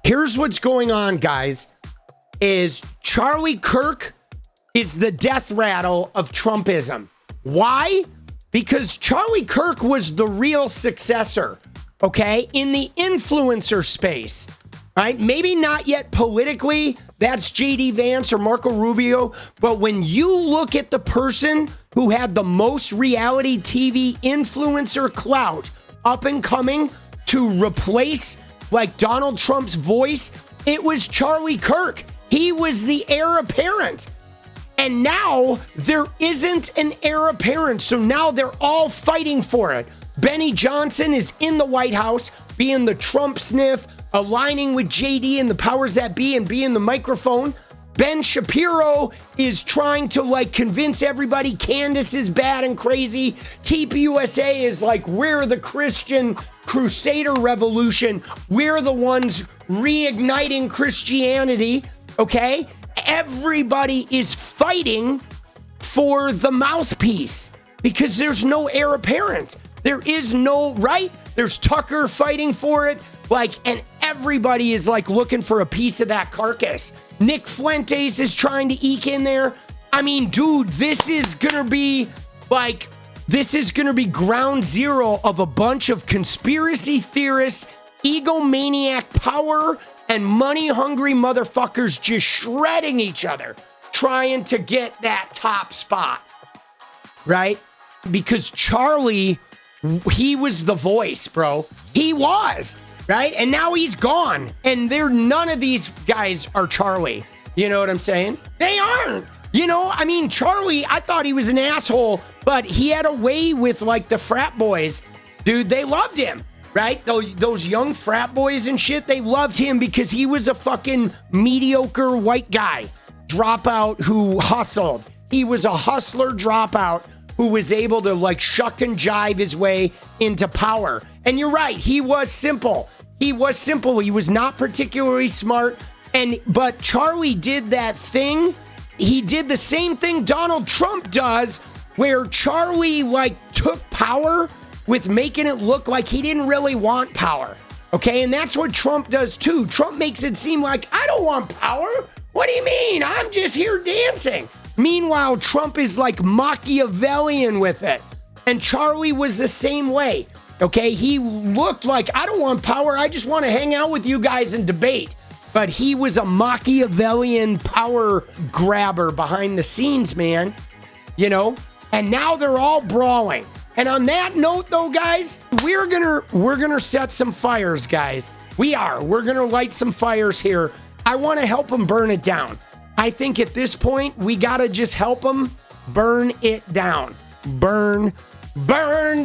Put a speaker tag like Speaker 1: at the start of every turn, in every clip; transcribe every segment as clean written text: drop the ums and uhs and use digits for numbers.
Speaker 1: Here's what's going on, guys, is Charlie Kirk is the death rattle of Trumpism. Why? Because Charlie Kirk was the real successor, okay, in the influencer space, right? Maybe not yet politically, that's J.D. Vance or Marco Rubio, but when you look at the person who had the most reality TV influencer clout up and coming to replace like Donald Trump's voice, it was Charlie Kirk. He was the heir apparent. And now there isn't an heir apparent. So now they're all fighting for it. Benny Johnson is in the White House being the Trump sniff, aligning with JD and the powers that be and being the microphone. Ben Shapiro is trying to like convince everybody Candace is bad and crazy. 𝗙PUSA is like, we're the Christian Crusader revolution. We're the ones reigniting Christianity. Okay? Everybody is fighting for the mouthpiece because there's no heir apparent. There is no, right? There's Tucker fighting for it. Like, and everybody is like looking for a piece of that carcass. Nick Fuentes is trying to eke in there. I mean, dude, this is gonna be like, this is gonna be ground zero of a bunch of conspiracy theorists, egomaniac power, and money-hungry motherfuckers just shredding each other, trying to get that top spot, right? Because Charlie, he was the voice, bro. He was. Right? And now he's gone. And none of these guys are Charlie. You know what I'm saying? They aren't. You know, I mean, Charlie, I thought he was an asshole, but he had a way with like the frat boys. Dude, they loved him, right? Those young frat boys and shit, they loved him because he was a fucking mediocre white guy, dropout who hustled. He was a hustler dropout who was able to like shuck and jive his way into power. And you're right, he was simple. He was simple. He was not particularly smart. But Charlie did that thing. He did the same thing Donald Trump does, where Charlie like took power with making it look like he didn't really want power. Okay, and that's what Trump does too. Trump makes it seem like, I don't want power. What do you mean? I'm just here dancing. Meanwhile, Trump is like Machiavellian with it. And Charlie was the same way. Okay, he looked like, I don't want power. I just want to hang out with you guys and debate. But he was a Machiavellian power grabber behind the scenes, man. You know? And now they're all brawling. And on that note, though, guys, we're gonna set some fires, guys. We're gonna light some fires here. I want to help them burn it down. I think at this point, we gotta just help them burn it down. Burn,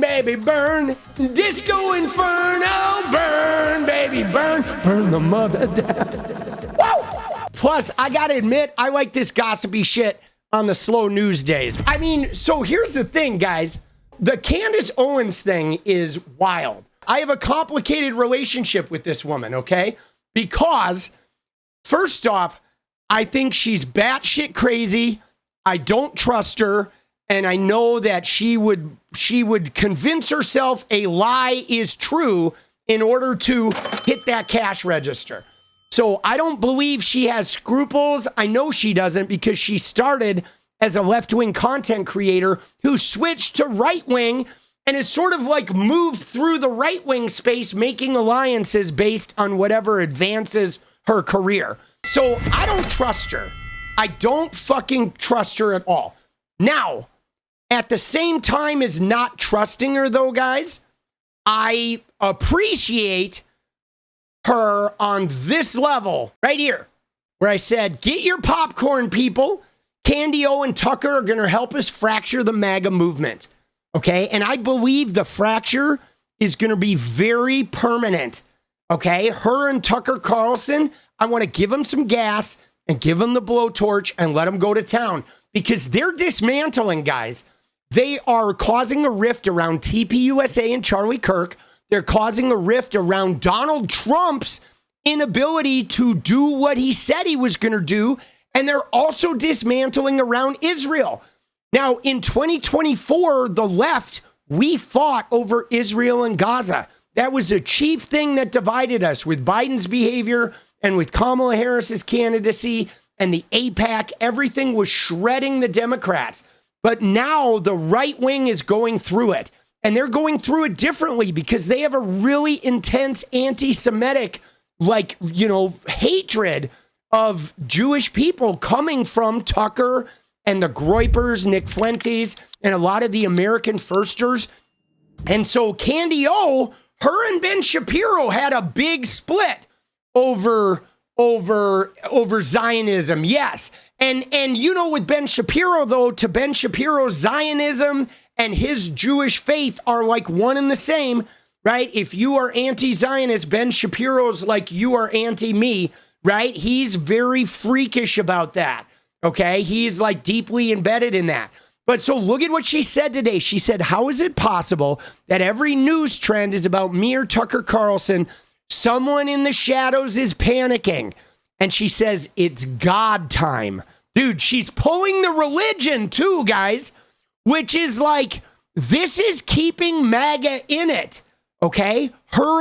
Speaker 1: baby, burn. Disco Inferno, burn, baby, burn. Burn the mother down. Woo! Plus, I gotta admit, I like this gossipy shit on the slow news days. I mean, so here's the thing, guys. The Candace Owens thing is wild. I have a complicated relationship with this woman, okay? Because, first off, I think she's batshit crazy. I don't trust her. And I know that she would convince herself a lie is true in order to hit that cash register. So I don't believe she has scruples. I know she doesn't because she started as a left-wing content creator who switched to right-wing and is sort of like moved through the right-wing space, making alliances based on whatever advances her career. So I don't trust her. I don't fucking trust her at all. Now, at the same time as not trusting her, though, guys, I appreciate her on this level right here, where I said, get your popcorn, people. Candy O and Tucker are going to help us fracture the MAGA movement. Okay? And I believe the fracture is going to be very permanent. Okay? Her and Tucker Carlson, I want to give them some gas and give them the blowtorch and let them go to town because they're dismantling, guys. They are causing a rift around 𝗙PUSA and Charlie Kirk. They're causing a rift around Donald Trump's inability to do what he said he was going to do. And they're also dismantling around Israel. Now, in 2024, the left, we fought over Israel and Gaza. That was the chief thing that divided us with Biden's behavior and with Kamala Harris's candidacy and the AIPAC, everything was shredding the Democrats. But now the right wing is going through it, and they're going through it differently because they have a really intense anti-Semitic, hatred of Jewish people coming from Tucker and the Groypers, Nick Fuentes, and a lot of the American firsters. And so Candy O, her and Ben Shapiro had a big split over Zionism. Yes. And with Ben Shapiro, though, to Ben Shapiro's Zionism and his Jewish faith are like one and the same, right? If you are anti-Zionist, Ben Shapiro's like you are anti-me, right? He's very freakish about that, okay? He's like deeply embedded in that. But so look at what she said today. She said, how is it possible that every news trend is about me or Tucker Carlson? Someone in the shadows is panicking. And she says, it's God time. Dude, she's pulling the religion too, guys, which is like, this is keeping MAGA in it, okay? Her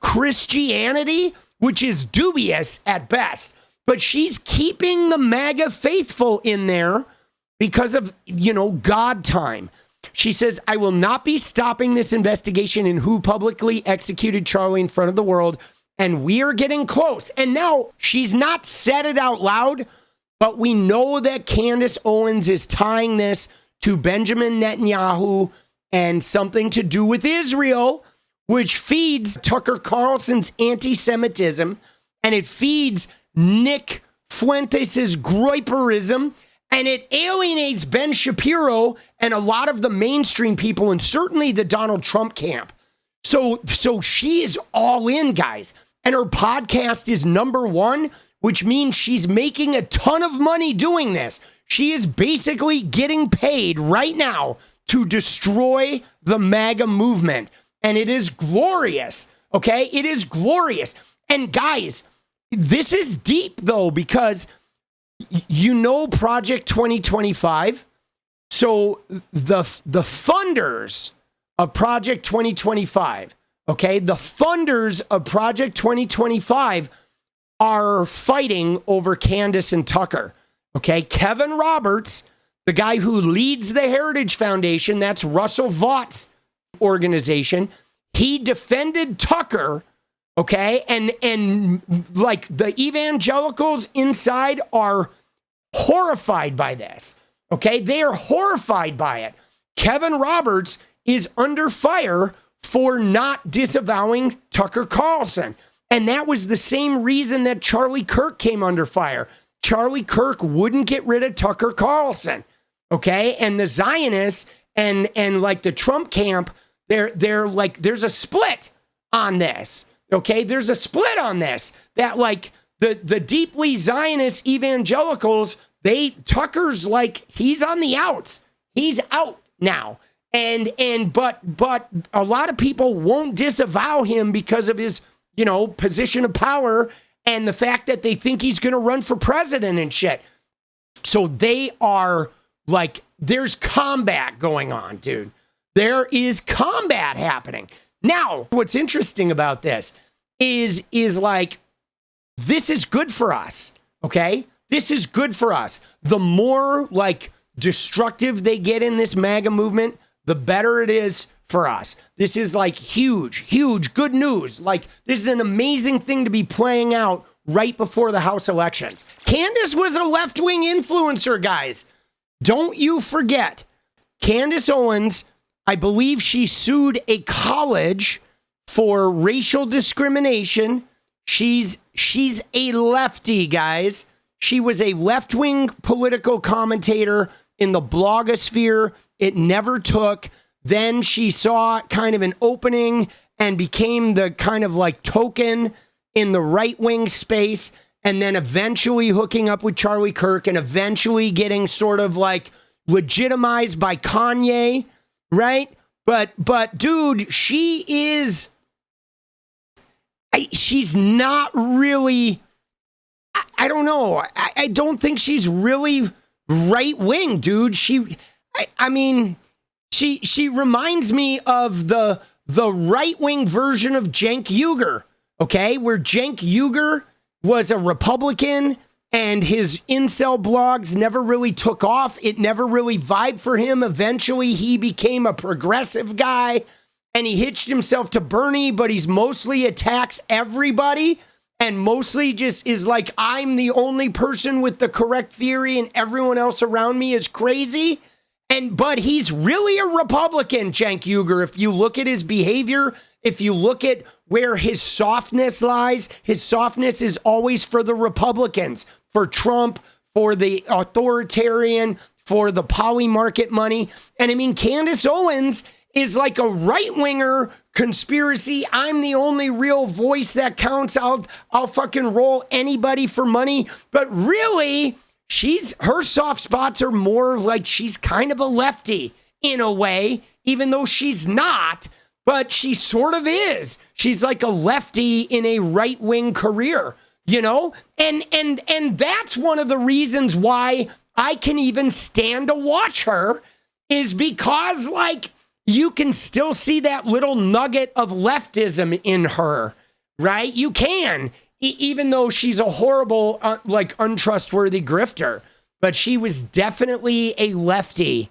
Speaker 1: Christianity, which is dubious at best, but she's keeping the MAGA faithful in there because of, God time. She says, I will not be stopping this investigation in who publicly executed Charlie in front of the world. And we are getting close. And now she's not said it out loud, but we know that Candace Owens is tying this to Benjamin Netanyahu and something to do with Israel, which feeds Tucker Carlson's anti-Semitism, and it feeds Nick Fuentes' Groyperism, and it alienates Ben Shapiro and a lot of the mainstream people, and certainly the Donald Trump camp. So she is all in, guys. And her podcast is #1, which means she's making a ton of money doing this. She is basically getting paid right now to destroy the MAGA movement. And it is glorious, okay? It is glorious. And guys, this is deep, though, because Project 2025. So the funders of Project 2025, okay, the funders of Project 2025 are fighting over Candace and Tucker, okay? Kevin Roberts, the guy who leads the Heritage Foundation, that's Russell Vaught's organization, he defended Tucker, okay? And the evangelicals inside are horrified by this, okay? They are horrified by it. Kevin Roberts is under fire for not disavowing Tucker Carlson. And that was the same reason that Charlie Kirk came under fire. Charlie Kirk wouldn't get rid of Tucker Carlson, okay? And the Zionists and the Trump camp, they're like, there's a split on this, okay? There's a split on this, that the deeply Zionist evangelicals, Tucker's he's on the outs. He's out now. But a lot of people won't disavow him because of his, position of power and the fact that they think he's going to run for president and shit. So they are there's combat going on, dude. There is combat happening. Now, what's interesting about this is this is good for us, okay? This is good for us. The more destructive they get in this MAGA movement, the better it is for us. This is huge good news. This is an amazing thing to be playing out right before the House elections. Candace was a left-wing influencer, guys. Don't you forget. Candace Owens, I believe she sued a college for racial discrimination. She's a lefty, guys. She was a left-wing political commentator in the blogosphere. It never took. Then she saw kind of an opening and became the kind of token in the right-wing space, and then eventually hooking up with Charlie Kirk and eventually getting sort of legitimized by Kanye, right? But dude, she's not really, I don't know. I don't think she's really right-wing, dude. She reminds me of the right-wing version of Cenk Uygur, okay? Where Cenk Uygur was a Republican, and his incel blogs never really took off. It never really vibed for him. Eventually, he became a progressive guy, and he hitched himself to Bernie, but he's mostly attacks everybody and mostly just is like, I'm the only person with the correct theory and everyone else around me is crazy. But he's really a Republican, Cenk Uygur. If you look at his behavior, if you look at where his softness lies, his softness is always for the Republicans, for Trump, for the authoritarian, for the poly market money. And I mean, Candace Owens is like a right-winger conspiracy. I'm the only real voice that counts. I'll fucking roll anybody for money. But really, her soft spots are more like she's kind of a lefty in a way, even though she's not, but she sort of is. She's like a lefty in a right-wing career, you know? And that's one of the reasons why I can even stand to watch her, is because, like, you can still see that little nugget of leftism in her, right? You can, even though she's a horrible, like, untrustworthy grifter. But she was definitely a lefty